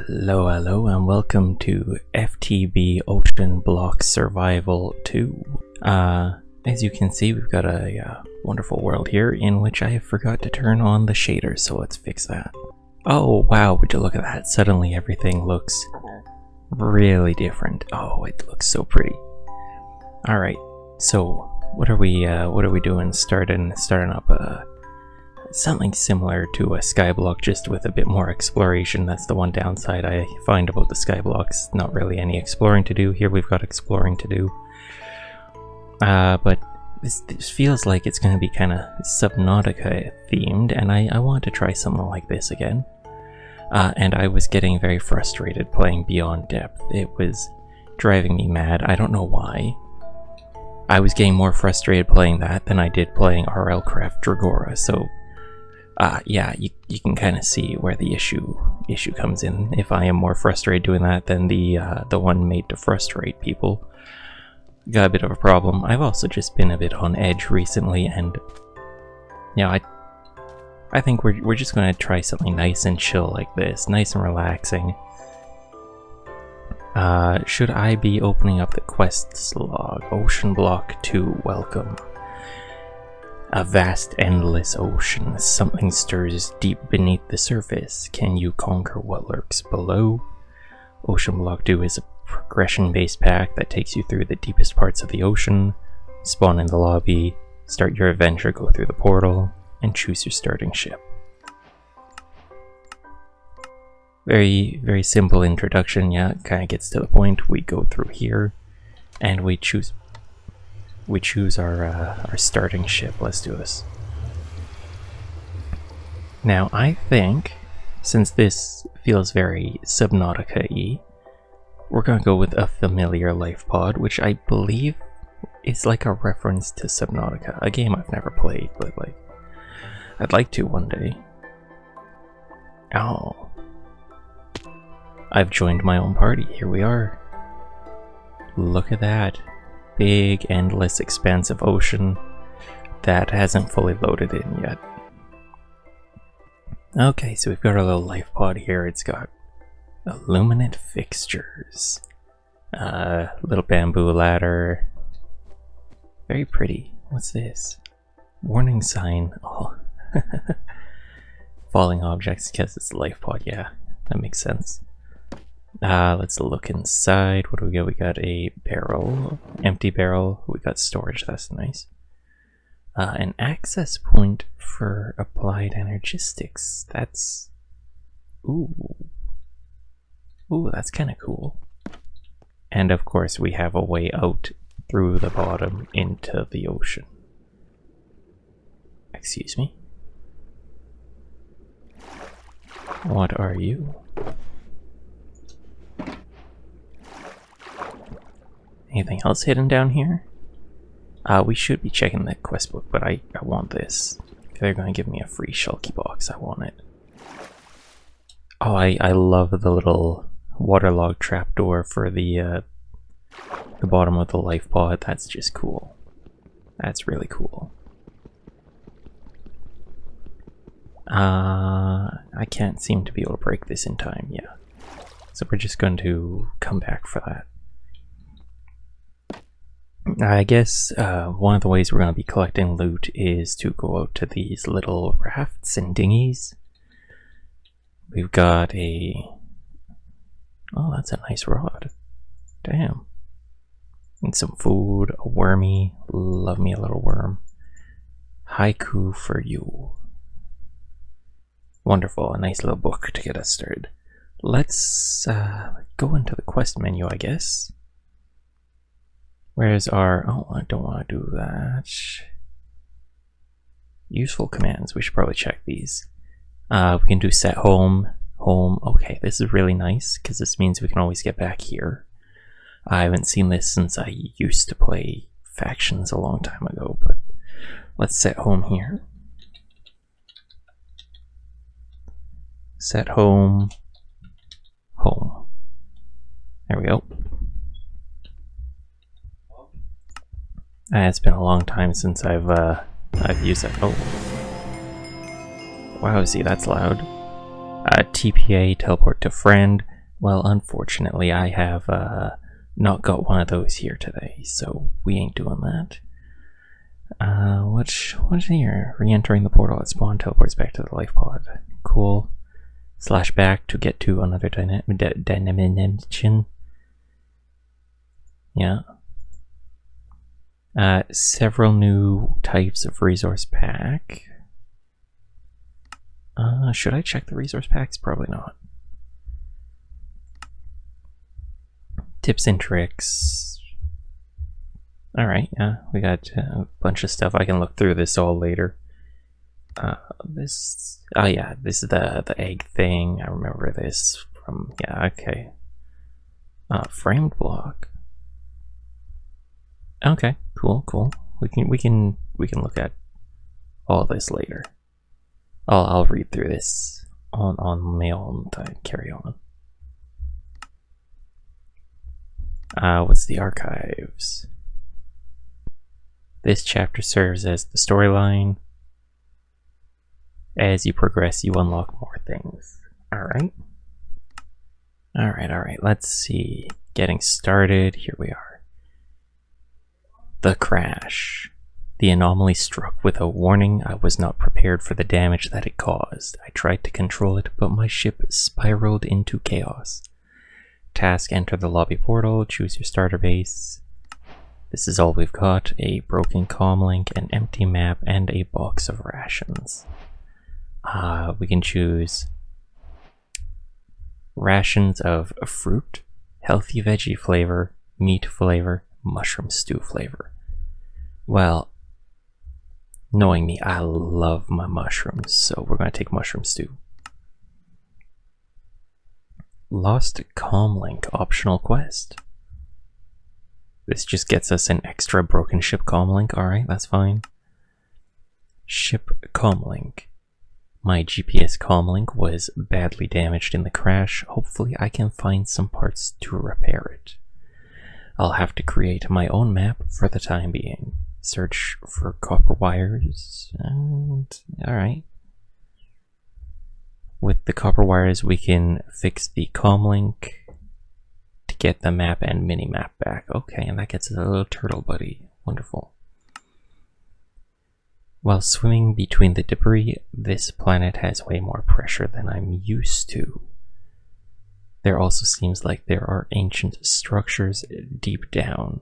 Hello, and welcome to FTB Oceanblock Survival 2. As you can see, we've got a wonderful world here in which I forgot to turn on the shaders, so let's fix that. Oh wow, would you look at that? Suddenly everything looks really different. Oh, it looks so pretty. Alright, so what are we doing? Starting up something similar to a skyblock, just with a bit more exploration. That's the one downside I find about the skyblocks. Not really any exploring to do. Here we've got exploring to do. But this feels like it's going to be kind of Subnautica themed, and I want to try something like this again. And I was getting very frustrated playing Beyond Depth. It was driving me mad. I don't know why. I was getting more frustrated playing that than I did playing RLCraft Dragora, so yeah, you can kind of see where the issue comes in. If I am more frustrated doing that than the one made to frustrate people, got a bit of a problem. I've also just been a bit on edge recently, and yeah, I think we're just going to try something nice and chill like this, nice and relaxing. Should I be opening up the quests log? Oceanblock 2, welcome. A vast, endless ocean. Something stirs deep beneath the surface. Can you conquer what lurks below? Oceanblock 2 is a progression-based pack that takes you through the deepest parts of the ocean. Spawn in the lobby, start your adventure, go through the portal, and choose your starting ship. Very, very simple introduction. Yeah, it kind of gets to the point. We go through here, and we choose our starting ship. Let's do this. Now, I think, since this feels very Subnautica-y, we're gonna go with a familiar Lifepod, which I believe is like a reference to Subnautica, a game I've never played, but like, I'd like to one day. Oh. I've joined my own party. Here we are. Look at that. Big, endless, expansive ocean that hasn't fully loaded in yet. Okay, so we've got our little life pod here. It's got illuminant fixtures, little bamboo ladder. Very pretty. What's this? Warning sign. Oh, falling objects because it's a life pod. Yeah, that makes sense. Let's look inside. What do we got? We got a barrel, empty barrel. We got storage, that's nice. An access point for applied energistics. That's... Ooh, that's kind of cool. And of course we have a way out through the bottom into the ocean. Excuse me? What are you? Anything else hidden down here? We should be checking the quest book, but I want this. If they're going to give me a free Shulky box, I want it. Oh, I love the little waterlogged trapdoor for the bottom of the life pod. That's just cool. That's really cool. I can't seem to be able to break this in time, yeah. So we're just going to come back for that. I guess one of the ways we're going to be collecting loot is to go out to these little rafts and dinghies. We've got a... Oh, that's a nice rod. Damn. And some food, a wormy. Love me a little worm. Haiku for you. Wonderful, a nice little book to get us started. Let's go into the quest menu, I guess. Where's our... Oh, I don't want to do that. Useful commands. We should probably check these. We can do set home. Home. Okay, this is really nice, because this means we can always get back here. I haven't seen this since I used to play Factions a long time ago, but let's set home here. Set home. Home. There we go. It's been a long time since I've used that. Oh, wow! See, that's loud. TPA, teleport to friend. Well, unfortunately, I have not got one of those here today, so we ain't doing that. What's here? Re-entering the portal at spawn teleports back to the Lifepod. Cool. Slash back to get to another dimension. Yeah. Several new types of resource pack. Should I check the resource packs? Probably not. Tips and tricks. Alright, yeah, we got a bunch of stuff. I can look through this all later. This is the egg thing. I remember this from, yeah, okay. Framed block. Okay, cool. We can look at all this later. I'll read through this on my own time. Carry on. What's the archives? This chapter serves as the storyline. As you progress, you unlock more things. Alright. Let's see. Getting started. Here we are. The crash. The anomaly struck with a warning. I was not prepared for the damage that it caused. I tried to control it, but my ship spiraled into chaos. Task: enter the lobby portal, choose your starter base. This is all we've got: a broken comlink, an empty map, and a box of rations. We can choose rations of fruit, healthy veggie flavor, meat flavor, mushroom stew flavor. Well, knowing me, I love my mushrooms, so we're going to take mushroom stew. Lost comlink optional quest. This just gets us an extra broken ship comlink. Alright, that's fine. Ship comlink. My GPS comlink was badly damaged in the crash. Hopefully I can find some parts to repair it. I'll have to create my own map for the time being. Search for copper wires, and alright. With the copper wires we can fix the comlink to get the map and mini-map back. Okay, and that gets us a little turtle buddy. Wonderful. While swimming between the debris, this planet has way more pressure than I'm used to. There also seems like there are ancient structures deep down.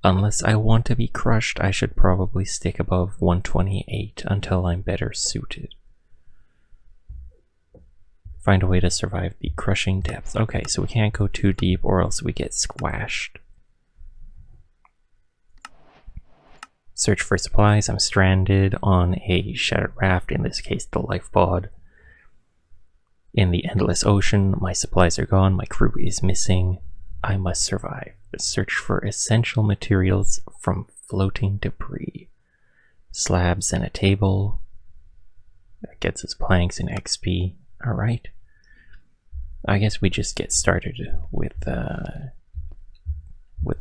Unless I want to be crushed, I should probably stick above 128 until I'm better suited. Find a way to survive the crushing depths. Okay, so we can't go too deep or else we get squashed. Search for supplies. I'm stranded on a shattered raft, in this case the Lifepod. In the endless ocean, my supplies are gone, my crew is missing. I must survive. Search for essential materials from floating debris. Slabs and a table. That gets us planks and XP. Alright. I guess we just get started with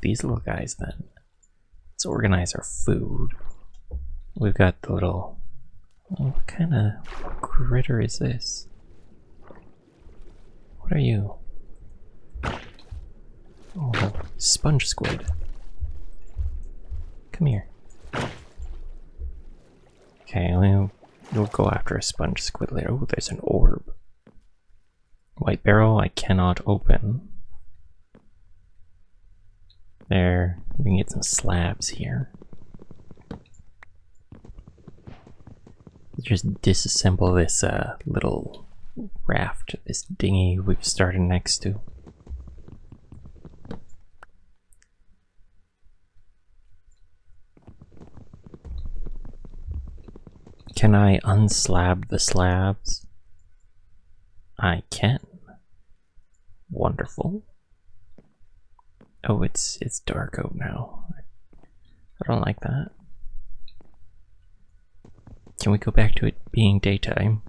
these little guys then. Let's organize our food. We've got the little... Oh, what kind of critter is this? What are you? Oh, sponge squid. Come here. Okay, we'll go after a sponge squid later. Oh, there's an orb. White barrel I cannot open. There, we can get some slabs here. Just disassemble this little raft, this dinghy we've started next to. Can I unslab the slabs? I can. Wonderful. Oh, it's dark out now. I don't like that. Can we go back to it being daytime?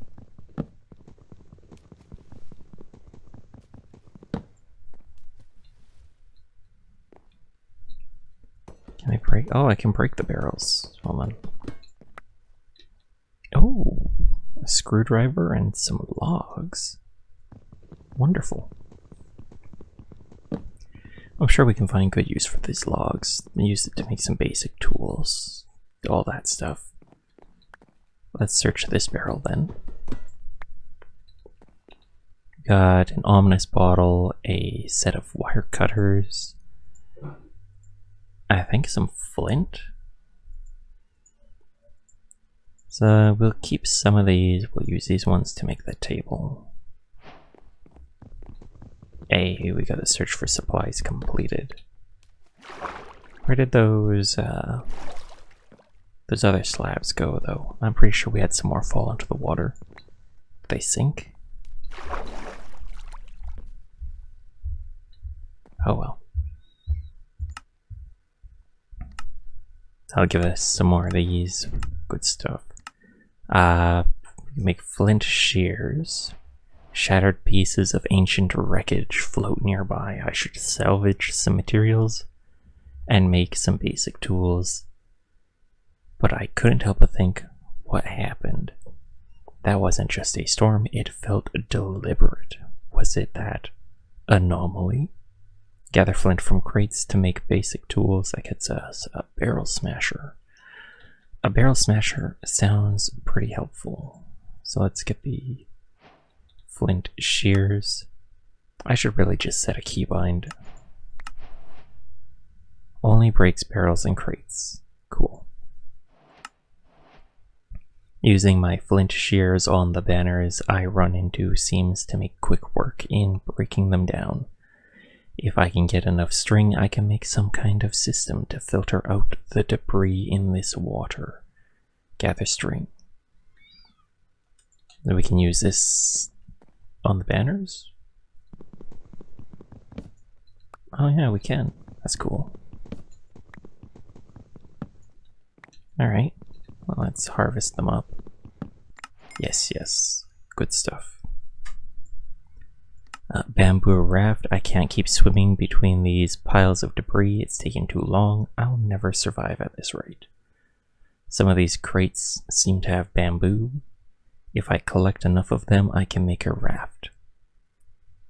Can I break? Oh, I can break the barrels. Hold on. Oh, a screwdriver and some logs. Wonderful. I'm sure we can find good use for these logs. Use it to make some basic tools. All that stuff. Let's search this barrel then. Got an ominous bottle, a set of wire cutters. I think some flint. So we'll keep some of these. We'll use these ones to make the table. Hey, we gotta search for supplies completed. Where did those other slabs go, though? I'm pretty sure we had some more fall into the water. Did they sink? Oh well. I'll give us some more of these. Good stuff. Make flint shears. Shattered pieces of ancient wreckage float nearby. I should salvage some materials and make some basic tools. But I couldn't help but think, what happened? That wasn't just a storm, it felt deliberate. Was it that anomaly? Gather flint from crates to make basic tools. That gets us a barrel smasher. A barrel smasher sounds pretty helpful. So let's get the flint shears. I should really just set a keybind. Only breaks barrels and crates. Cool. Using my flint shears on the banners I run into seems to make quick work in breaking them down. If I can get enough string, I can make some kind of system to filter out the debris in this water. Gather string. Then we can use this on the banners. Oh yeah, we can. That's cool. Alright, well, let's harvest them up. Yes, yes. Good stuff. Bamboo raft. I can't keep swimming between these piles of debris. It's taking too long. I'll never survive at this rate. Some of these crates seem to have bamboo. If I collect enough of them, I can make a raft.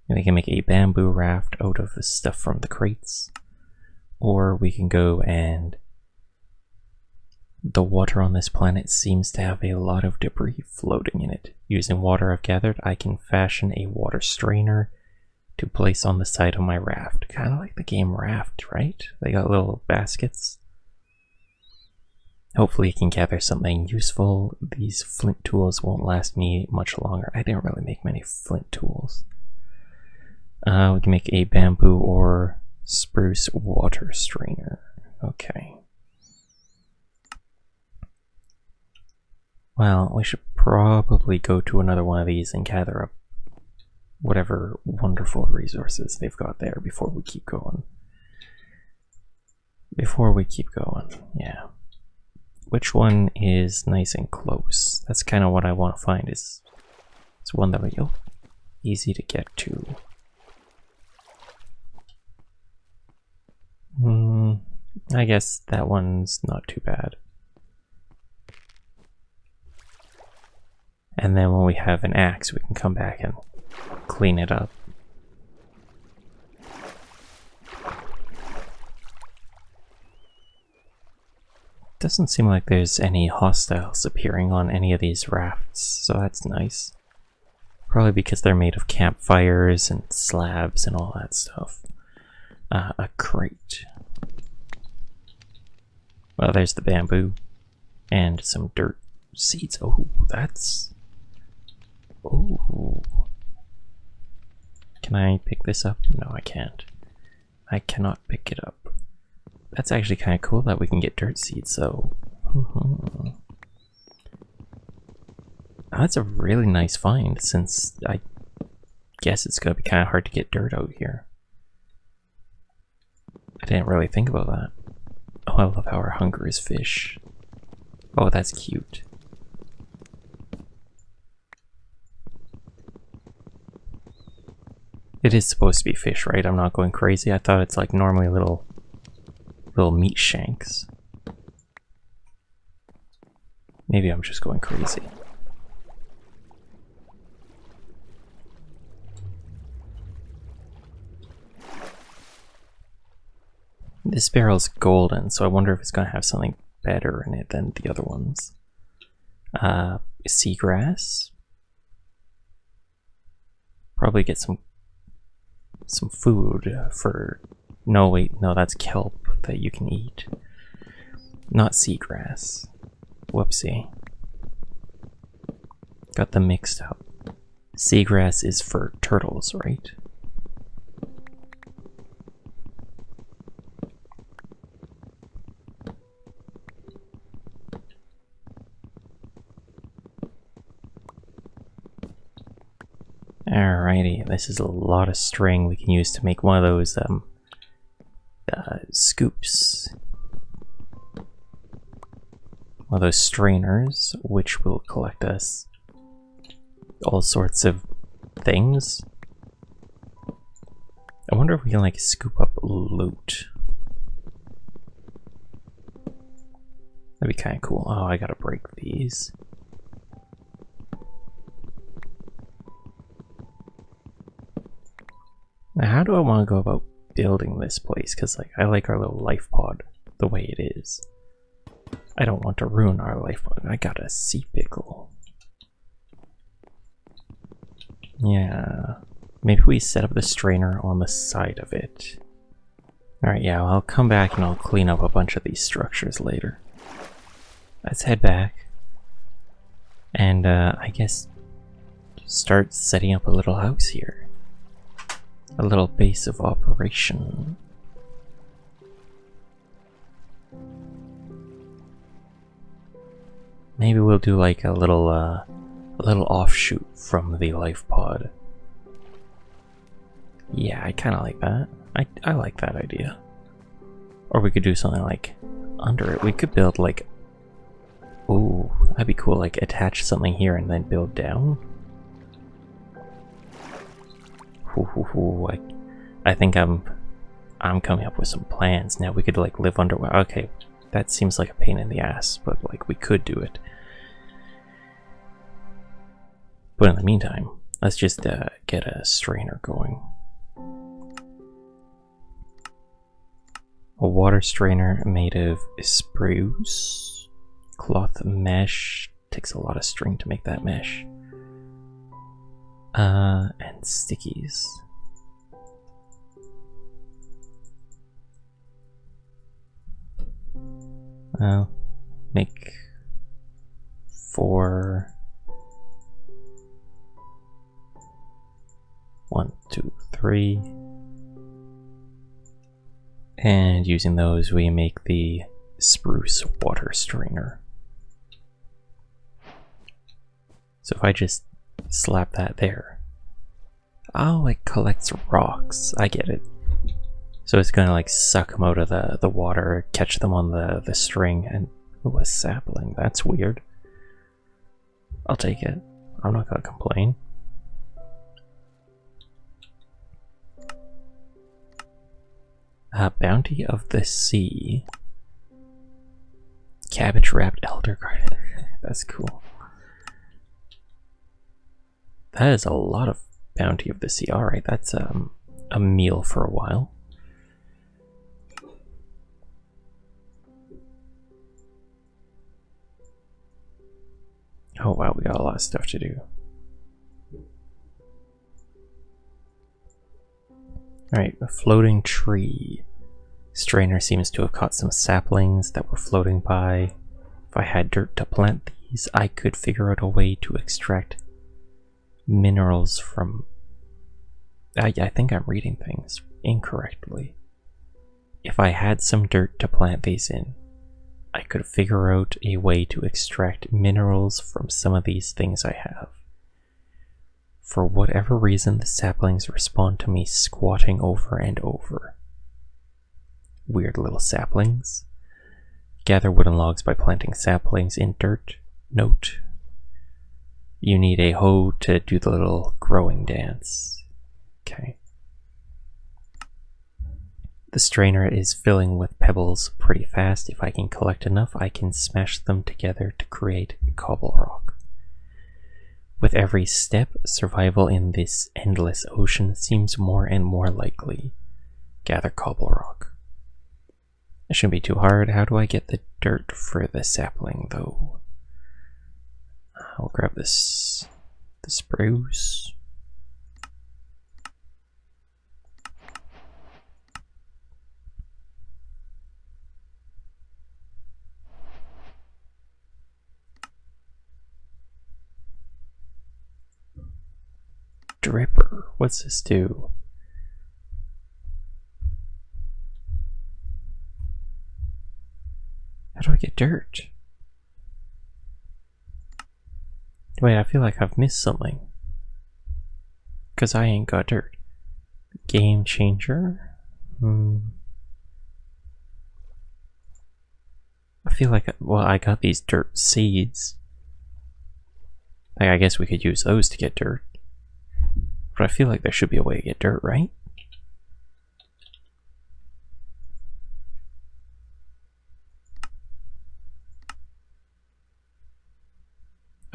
And we can make a bamboo raft out of the stuff from the crates. Or we can go and... The water on this planet seems to have a lot of debris floating in it. Using water I've gathered, I can fashion a water strainer to place on the side of my raft. Kind of like the game Raft, right? They got little baskets. Hopefully I can gather something useful. These flint tools won't last me much longer. I didn't really make many flint tools. We can make a bamboo or spruce water strainer. Okay. Well, we should probably go to another one of these and gather up whatever wonderful resources they've got there before we keep going. Yeah. Which one is nice and close? That's kind of what I want to find. It's one that we easy to get to. I guess that one's not too bad. And then when we have an axe, we can come back and clean it up. Doesn't seem like there's any hostiles appearing on any of these rafts, so that's nice. Probably because they're made of campfires and slabs and all that stuff. A crate. Well, there's the bamboo. And some dirt seeds. Oh, that's... Oh. Can I pick this up? No, I can't. I cannot pick it up. That's actually kind of cool that we can get dirt seeds, though. That's a really nice find, since I guess it's gonna be kind of hard to get dirt out here. I didn't really think about that. Oh, I love how our hunger is fish. Oh, that's cute. It is supposed to be fish, right? I'm not going crazy. I thought it's like normally little meat shanks. Maybe I'm just going crazy. This barrel's golden, so I wonder if it's going to have something better in it than the other ones. Seagrass. Probably get some food for... No, wait, no, that's kelp that you can eat. Not seagrass. Whoopsie. Got them mixed up. Seagrass is for turtles, right? Alrighty, this is a lot of string we can use to make one of those scoops. One of those strainers, which will collect us all sorts of things. I wonder if we can like scoop up loot. That'd be kind of cool. Oh, I gotta break these. Now, how do I want to go about building this place? Because like I like our little life pod the way it is. I don't want to ruin our life pod. I got a sea pickle. Yeah, maybe we set up the strainer on the side of it. Alright, yeah, well, I'll come back and I'll clean up a bunch of these structures later. Let's head back. And I guess start setting up a little house here. A little base of operation. Maybe we'll do like a little offshoot from the life pod. Yeah, I kind of like that. I like that idea. Or we could do something like under it. We could build like, ooh, that'd be cool. Like attach something here and then build down. I think I'm coming up with some plans now. We could like live underwater. Okay, that seems like a pain in the ass, but like we could do it. But in the meantime, let's just get a strainer going. A water strainer made of spruce cloth mesh. Takes a lot of string to make that mesh. And stickies. Make 4. 1, 2, 3. And using those, we make the spruce water strainer. So if I just slap that there. Oh, it collects rocks. I get it. So it's gonna like suck them out of the water, catch them on the string, and ooh, a sapling. That's weird. I'll take it. I'm not gonna complain. Bounty of the Sea. Cabbage wrapped elder garden. That's cool. That is a lot of Bounty of the Sea. Alright, that's a meal for a while. Oh wow, we got a lot of stuff to do. Alright, a floating tree. Strainer seems to have caught some saplings that were floating by. If I had dirt to plant these, I could figure out a way to extract minerals from... I think I'm reading things incorrectly. If I had some dirt to plant these in, I could figure out a way to extract minerals from some of these things I have. For whatever reason, the saplings respond to me squatting over and over. Weird little saplings. Gather wooden logs by planting saplings in dirt. Note: you need a hoe to do the little growing dance. Okay. The strainer is filling with pebbles pretty fast. If I can collect enough, I can smash them together to create cobble rock. With every step, survival in this endless ocean seems more and more likely. Gather cobble rock. It shouldn't be too hard. How do I get the dirt for the sapling, though? I'll grab this, the spruce. Dripper. What's this do? How do I get dirt? Wait, I feel like I've missed something. Because I ain't got dirt. Game changer? I feel like, well, I got these dirt seeds. Like, I guess we could use those to get dirt. But I feel like there should be a way to get dirt, right?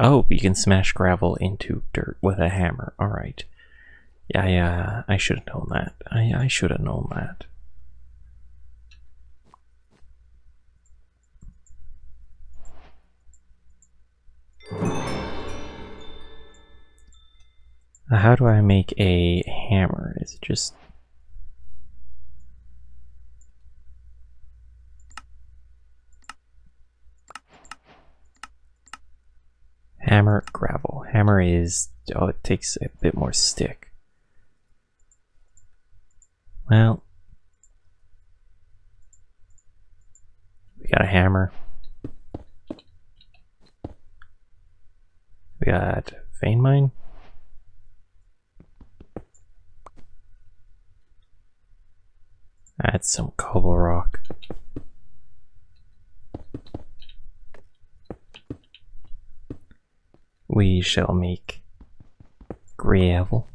Oh, you can smash gravel into dirt with a hammer. Alright. Yeah, I should have known that. I should have known that. How do I make a hammer? Is it just... Hammer, gravel. Hammer is... oh, it takes a bit more stick. Well... we got a hammer. We got vein mine. Add some cobble rock. We shall make gravel.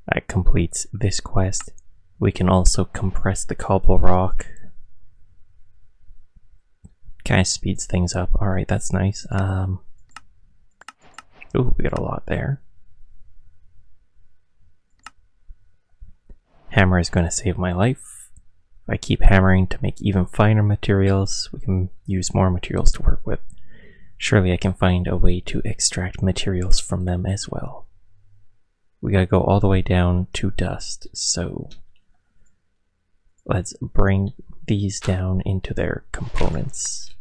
That completes this quest. We can also compress the cobble rock. Kind of speeds things up. Alright, that's nice. Ooh, we got a lot there. Hammer is going to save my life. If I keep hammering to make even finer materials, we can use more materials to work with. Surely I can find a way to extract materials from them as well. We gotta go all the way down to dust, so let's bring these down into their components.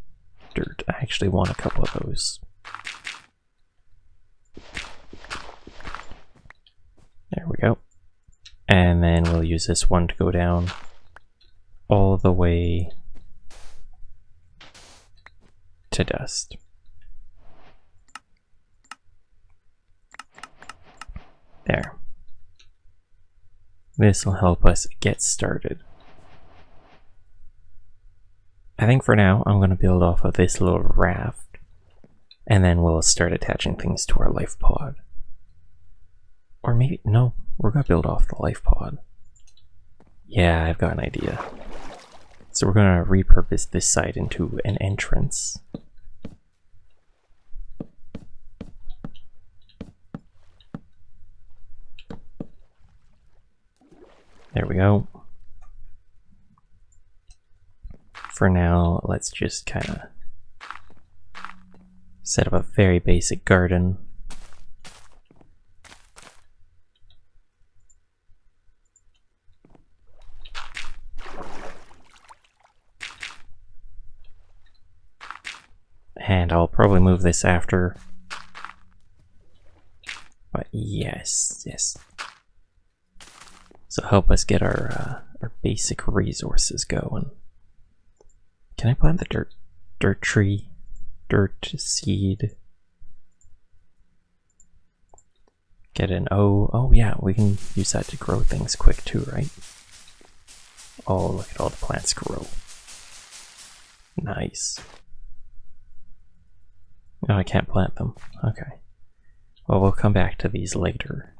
Dirt, I actually want a couple of those. There we go. And then we'll use this one to go down all the way to dust. There. This will help us get started. I think for now I'm going to build off of this little raft, and then we'll start attaching things to our Lifepod. Or maybe, no, we're going to build off the Lifepod. Yeah, I've got an idea. So we're going to repurpose this side into an entrance. There we go. For now, let's just kind of set up a very basic garden. And I'll probably move this after. But yes. So help us get our basic resources going. Can I plant the dirt tree? Dirt seed. Get an O. Oh yeah, we can use that to grow things quick too, right? Oh, look at all the plants grow. Nice. No, I can't plant them. Okay. Well, we'll come back to these later.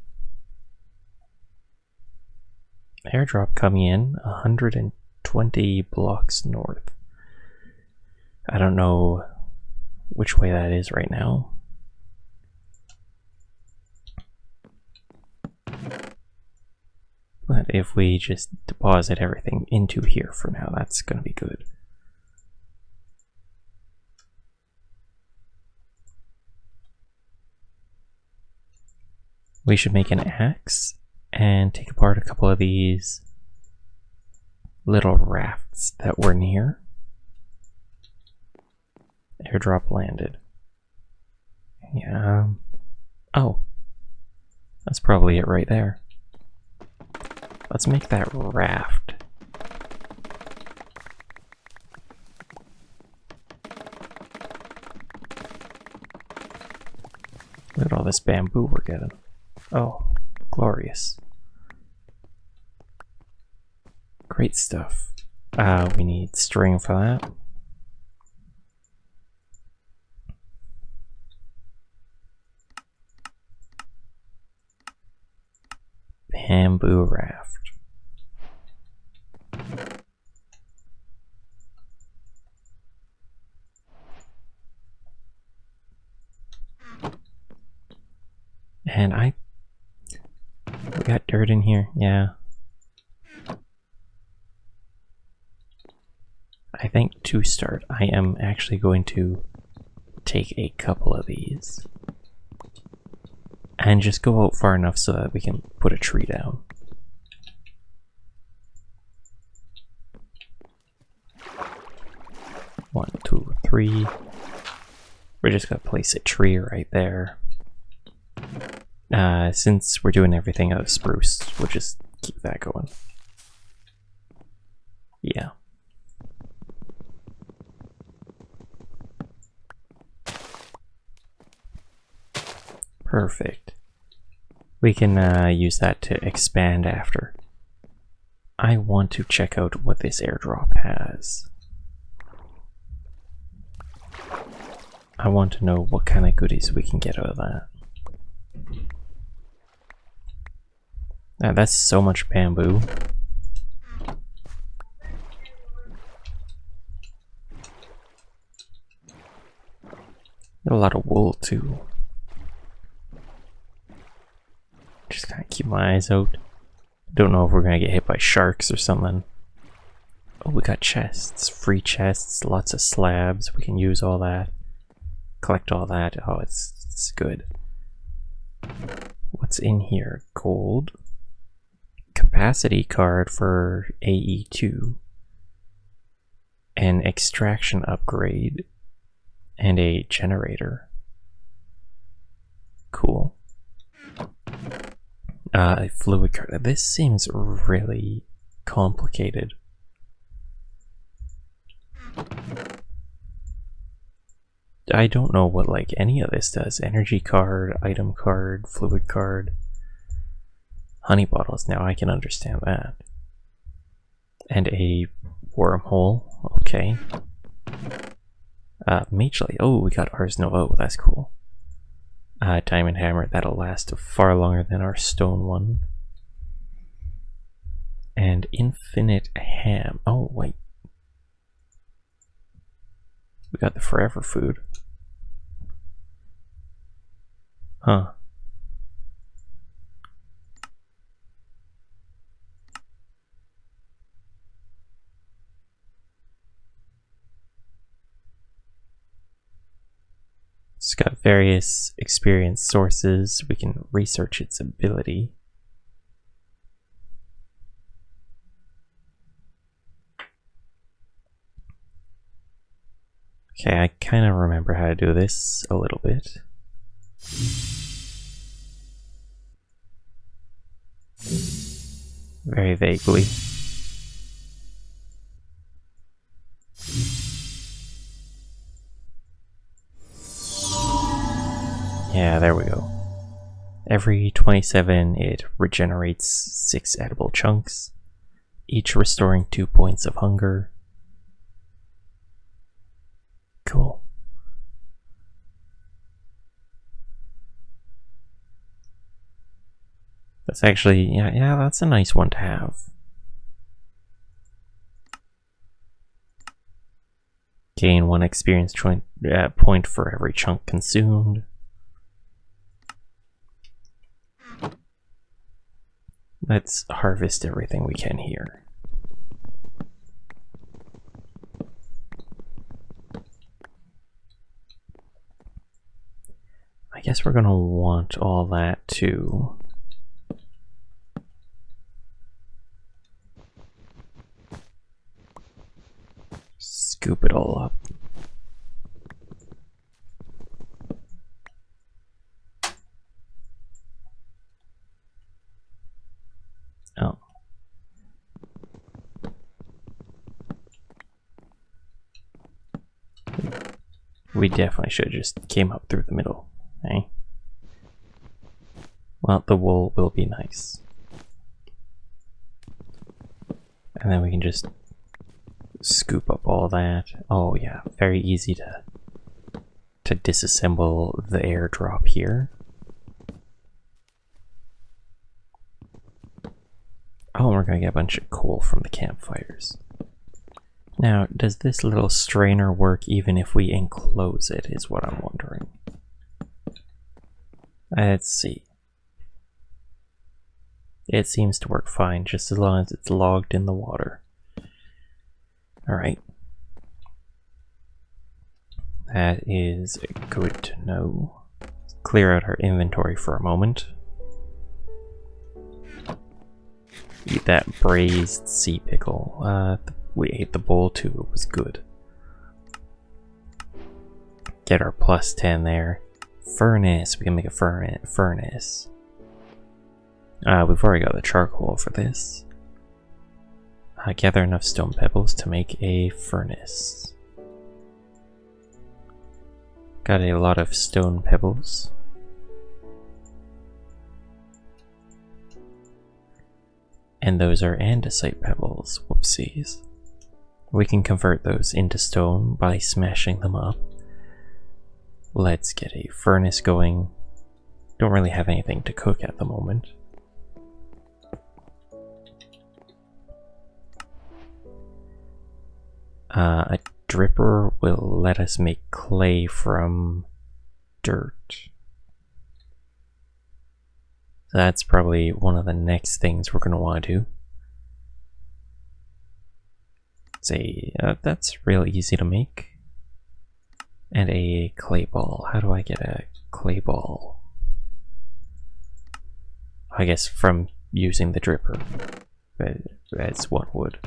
Airdrop coming in 120 blocks north. I don't know which way that is right now. But if we just deposit everything into here for now, that's going to be good. We should make an axe and take apart a couple of these little rafts that were near. Airdrop landed. Yeah. Oh. That's probably it right there. Let's make that raft. Look at all this bamboo we're getting. Oh, glorious. Great stuff. We need string for that. Bamboo raft. And we got dirt in here, yeah. I think to start, I am actually going to take a couple of these and just go out far enough so that we can put a tree down. One, two, three. We're just gonna place a tree right there. Since we're doing everything out of spruce, we'll just keep that going. Yeah. Perfect. We can use that to expand after. I want to check out what this airdrop has. I want to know what kind of goodies we can get out of that. That's so much bamboo. Got a lot of wool too. Just kind of keep my eyes out. Don't know if we're gonna get hit by sharks or something. Oh, we got chests, free chests, lots of slabs. We can use all that. Collect all that. Oh, it's good. What's in here? Gold. Capacity card for AE2. An extraction upgrade. And a generator. Cool. A fluid card. This seems really complicated. I don't know what like any of this does. Energy card, item card, fluid card, honey bottles. Now I can understand that. And a wormhole. Okay. Mage light. Oh, we got Ars Nova. Oh, that's cool. Diamond hammer. That'll last far longer than our stone one. And infinite ham. Oh, wait. We got the forever food. Huh. It's got various experience sources. We can research its ability. Okay, I kind of remember how to do this a little bit. Very vaguely. Yeah, there we go. Every 27, it regenerates 6 edible chunks, each restoring 2 points of hunger. Cool. That's actually, yeah, that's a nice one to have. Gain 1 experience point for every chunk consumed. Let's harvest everything we can here. I guess we're gonna want all that to scoop it all up. Oh. We definitely should have just came up through the middle, eh? Well, the wool will be nice. And then we can just scoop up all that. Oh yeah, very easy to disassemble the airdrop here. Oh, we're gonna get a bunch of coal from the campfires. Now, does this little strainer work even if we enclose it, is what I'm wondering. Let's see. It seems to work fine, just as long as it's logged in the water. Alright. That is good to know. Clear out our inventory for a moment. Eat that braised sea pickle. We ate the bowl too, it was good. Get our plus 10 there. Furnace, we can make a furnace. We've already got the charcoal for this. Gather enough stone pebbles to make a furnace. Got a lot of stone pebbles. And those are andesite pebbles. Whoopsies. We can convert those into stone by smashing them up. Let's get a furnace going. Don't really have anything to cook at the moment. A dripper will let us make clay from dirt. That's probably one of the next things we're going to want to do. That's real easy to make. And a clay ball. How do I get a clay ball? I guess from using the dripper. That's one wood.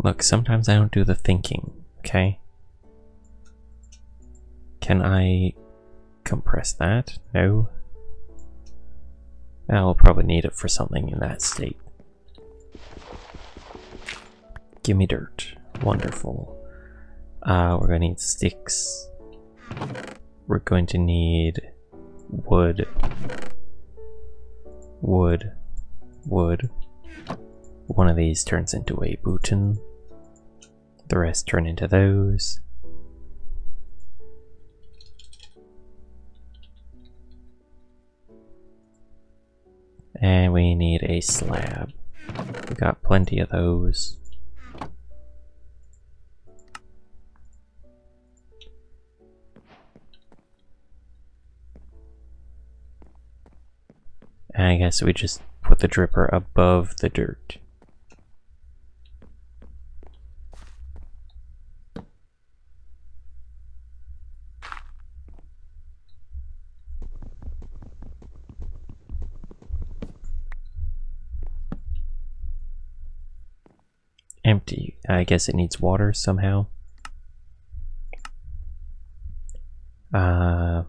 Look, sometimes I don't do the thinking, okay? Can I compress that? No. I'll probably need it for something in that state. Give me dirt. Wonderful. We're going to need sticks. We're going to need wood. Wood. Wood. One of these turns into a button. The rest turn into those. And we need a slab. We got plenty of those. And I guess we just put the dripper above the dirt. Empty. I guess it needs water somehow. The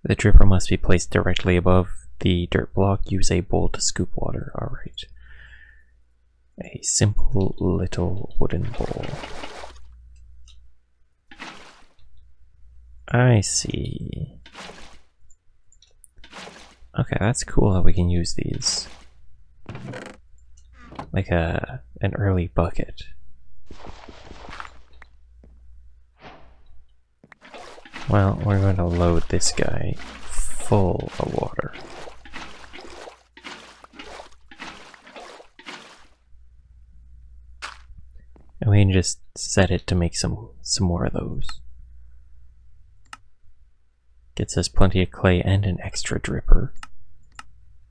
dripper must be placed directly above the dirt block. Use a bowl to scoop water. Alright. A simple little wooden bowl. I see. Okay, that's cool how we can use these. Like an early bucket. Well, we're going to load this guy full of water. And we can just set it to make some more of those. Gets us plenty of clay and an extra dripper.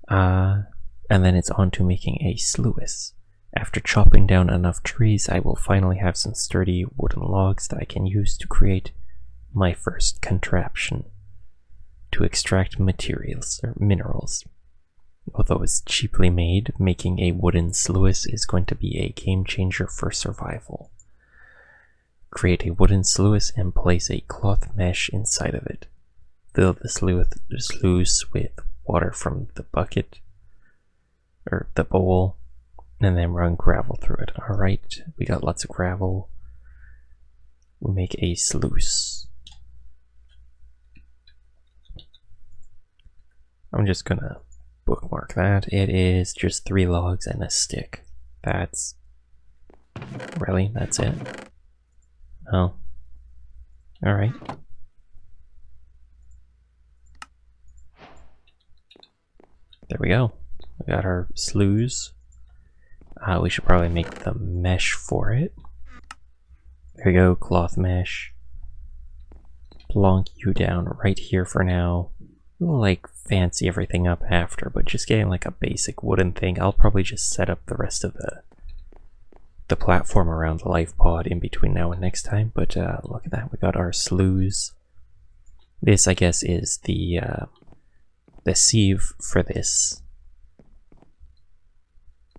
And then it's on to making a sluice. After chopping down enough trees, I will finally have some sturdy wooden logs that I can use to create my first contraption to extract materials or minerals. Although it's cheaply made, making a wooden sluice is going to be a game changer for survival. Create a wooden sluice and place a cloth mesh inside of it. Fill the sluice with water from the bucket or the bowl, and then run gravel through it. Alright, we got lots of gravel. We'll make a sluice. I'm just gonna bookmark that. It is just 3 logs and a stick. That's it? Oh. Alright. There we go. We got our sluice. We should probably make the mesh for it. There we go, cloth mesh. Plonk you down right here for now. We'll like fancy everything up after, but just getting like a basic wooden thing. I'll probably just set up the rest of the platform around the Lifepod in between now and next time. But look at that, we got our sluice. This, I guess, is the sieve for this.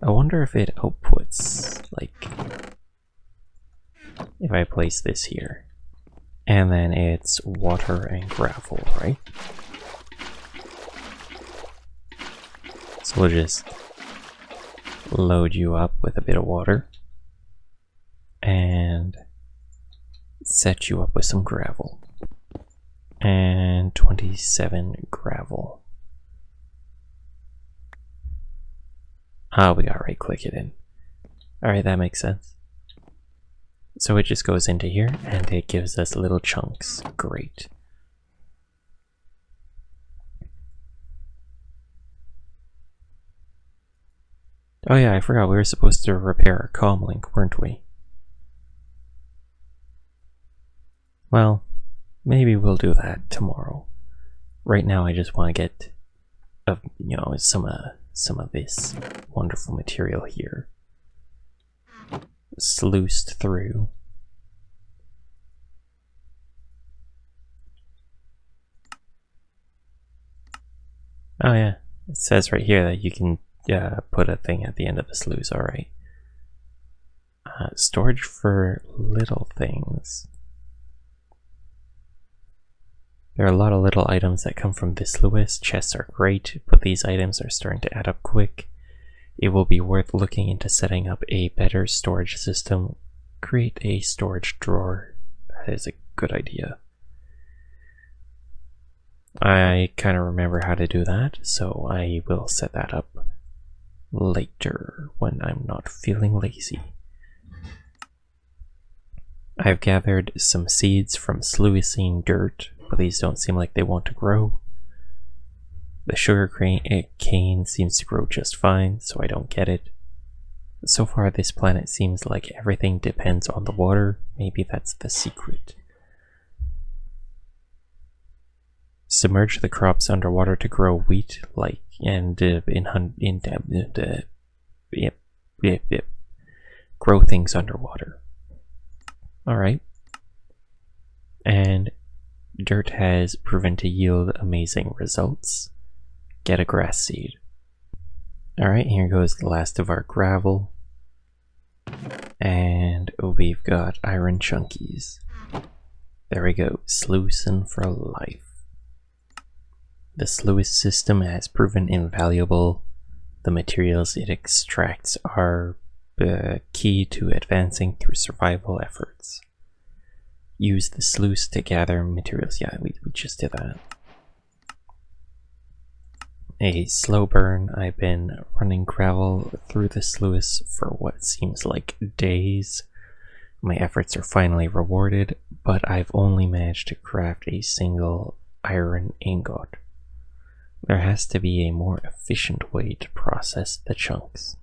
I wonder if it outputs, like, if I place this here. And then it's water and gravel, right? So we'll just load you up with a bit of water and set you up with some gravel. And 27 gravel. We gotta right click it in. Alright, that makes sense. So it just goes into here and it gives us little chunks. Great. Oh yeah, I forgot we were supposed to repair our comm link, weren't we? Well, maybe we'll do that tomorrow. Right now I just want to get some of this wonderful material here sluiced through. Oh yeah, it says right here that you can put a thing at the end of the sluice. Alright. Storage for little things. There are a lot of little items that come from this sluice. Chests are great, but these items are starting to add up quick. It will be worth looking into setting up a better storage system. Create a storage drawer. That is a good idea. I kind of remember how to do that, so I will set that up later when I'm not feeling lazy. I've gathered some seeds from sluicing dirt, but these don't seem like they want to grow. The sugar cane seems to grow just fine, so I don't get it. So far this planet seems like everything depends on the water. Maybe that's the secret. Submerge the crops underwater to grow wheat, grow things underwater. Alright. And dirt has proven to yield amazing results. Get a grass seed. Alright, here goes the last of our gravel. And we've got iron chunkies. There we go, sluicing for life. The sluice system has proven invaluable. The materials it extracts are key to advancing through survival efforts. Use the sluice to gather materials. Yeah, we just did that. A slow burn. I've been running gravel through the sluice for what seems like days. My efforts are finally rewarded, but I've only managed to craft a single iron ingot. There has to be a more efficient way to process the chunks.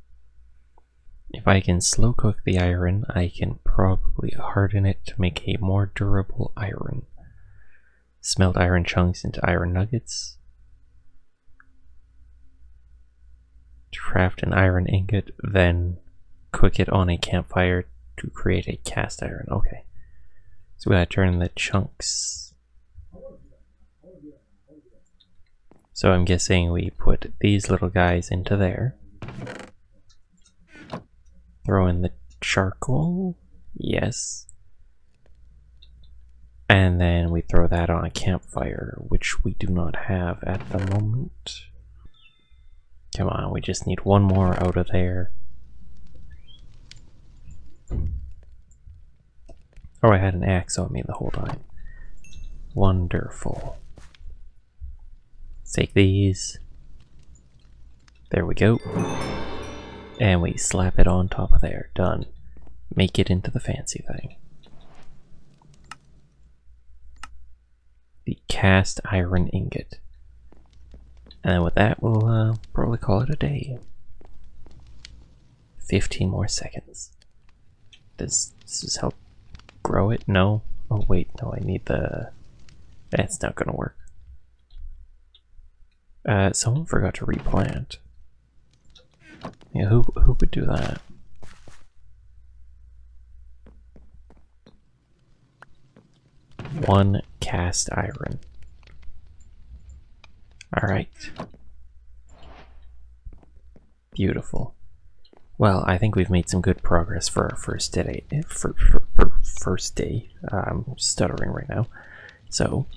If I can slow cook the iron, I can probably harden it to make a more durable iron. Smelt iron chunks into iron nuggets. Craft an iron ingot, then cook it on a campfire to create a cast iron. Okay. So we gotta turn the chunks. So I'm guessing we put these little guys into there. Throw in the charcoal. Yes. And then we throw that on a campfire, which we do not have at the moment. Come on, we just need one more out of there. Oh, I had an axe on me the whole time. Wonderful. Take these. There we go. And we slap it on top of there. Done. Make it into the fancy thing. The cast iron ingot. And with that, we'll probably call it a day. 15 more seconds. Does this help grow it? No? Oh wait, no, I need the... That's not gonna work. Someone forgot to replant. Yeah, who would do that? One cast iron. Alright. Beautiful. Well, I think we've made some good progress for our first day. First day. I'm stuttering right now. So,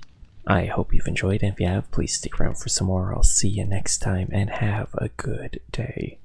I hope you've enjoyed, and if you have, please stick around for some more. I'll see you next time, and have a good day.